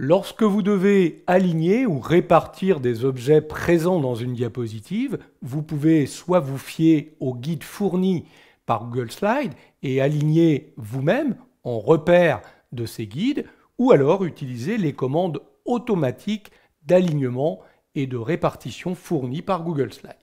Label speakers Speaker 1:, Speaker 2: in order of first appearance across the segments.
Speaker 1: Lorsque vous devez aligner ou répartir des objets présents dans une diapositive, vous pouvez soit vous fier au guide fourni par Google Slides et aligner vous-même en repère de ces guides, ou alors utiliser les commandes automatiques d'alignement et de répartition fournies par Google Slides.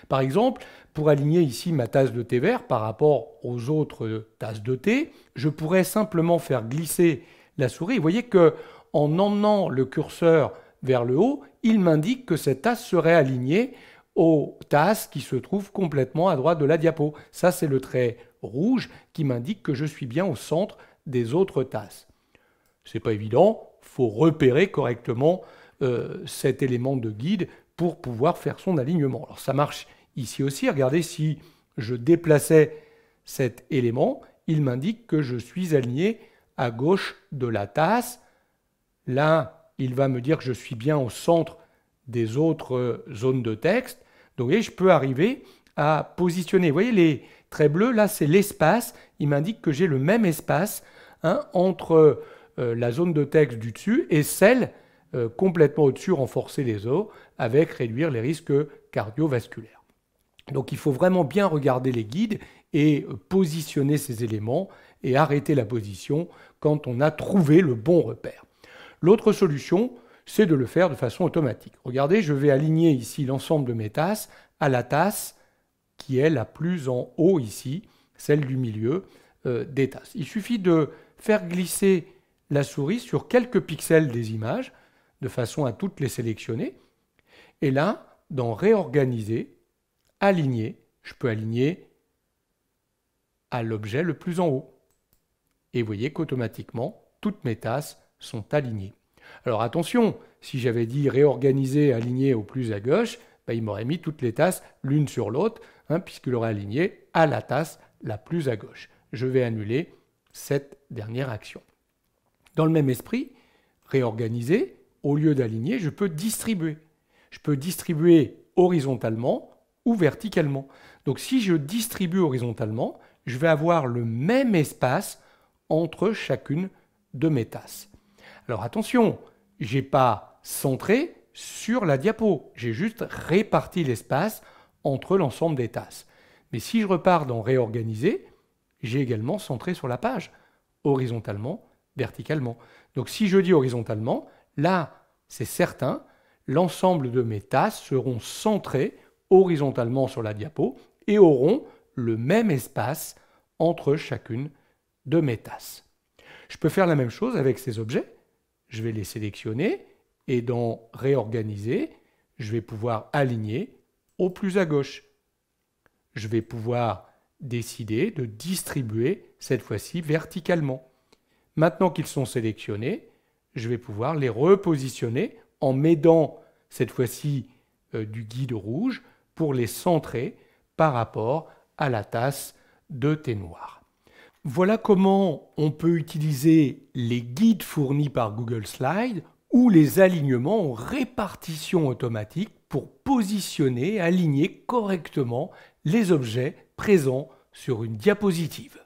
Speaker 1: Par exemple, pour aligner ici ma tasse de thé vert par rapport aux autres tasses de thé, je pourrais simplement faire glisser la souris. Vous voyez que en emmenant le curseur vers le haut, il m'indique que cette tasse serait alignée aux tasses qui se trouvent complètement à droite de la diapo. Ça, c'est le trait rouge qui m'indique que je suis bien au centre des autres tasses. C'est pas évident, il faut repérer correctement cet élément de guide pour pouvoir faire son alignement. Alors ça marche ici aussi. Regardez, si je déplaçais cet élément, il m'indique que je suis aligné à gauche de la tasse. Là, il va me dire que je suis bien au centre des autres zones de texte. Donc, vous voyez, je peux arriver à positionner. Vous voyez les traits bleus, là, c'est l'espace. Il m'indique que j'ai le même espace entre la zone de texte du dessus et celle complètement au-dessus, renforcer les os avec réduire les risques cardiovasculaires. Donc, il faut vraiment bien regarder les guides et positionner ces éléments et arrêter la position quand on a trouvé le bon repère. L'autre solution, c'est de le faire de façon automatique. Regardez, je vais aligner ici l'ensemble de mes tasses à la tasse qui est la plus en haut ici, celle du milieu des tasses. Il suffit de faire glisser la souris sur quelques pixels des images de façon à toutes les sélectionner. Et là, dans Réorganiser, Aligner, je peux aligner à l'objet le plus en haut. Et vous voyez qu'automatiquement, toutes mes tasses sont alignées. Alors attention, si j'avais dit réorganiser, aligner au plus à gauche, il m'aurait mis toutes les tasses l'une sur l'autre, puisqu'il aurait aligné à la tasse la plus à gauche. Je vais annuler cette dernière action. Dans le même esprit, réorganiser, au lieu d'aligner, je peux distribuer. Je peux distribuer horizontalement ou verticalement. Donc si je distribue horizontalement, je vais avoir le même espace entre chacune de mes tasses. Alors attention, je n'ai pas centré sur la diapo, j'ai juste réparti l'espace entre l'ensemble des tasses. Mais si je repars dans Réorganiser, j'ai également centré sur la page, horizontalement, verticalement. Donc si je dis horizontalement, là, c'est certain, l'ensemble de mes tasses seront centrées horizontalement sur la diapo et auront le même espace entre chacune de mes tasses. Je peux faire la même chose avec ces objets. Je vais les sélectionner et dans Réorganiser, je vais pouvoir aligner au plus à gauche. Je vais pouvoir décider de distribuer cette fois-ci verticalement. Maintenant qu'ils sont sélectionnés, je vais pouvoir les repositionner en m'aidant cette fois-ci du guide rouge pour les centrer par rapport à la tasse de thé noir. Voilà comment on peut utiliser les guides fournis par Google Slides ou les alignements en répartition automatique pour positionner, aligner correctement les objets présents sur une diapositive.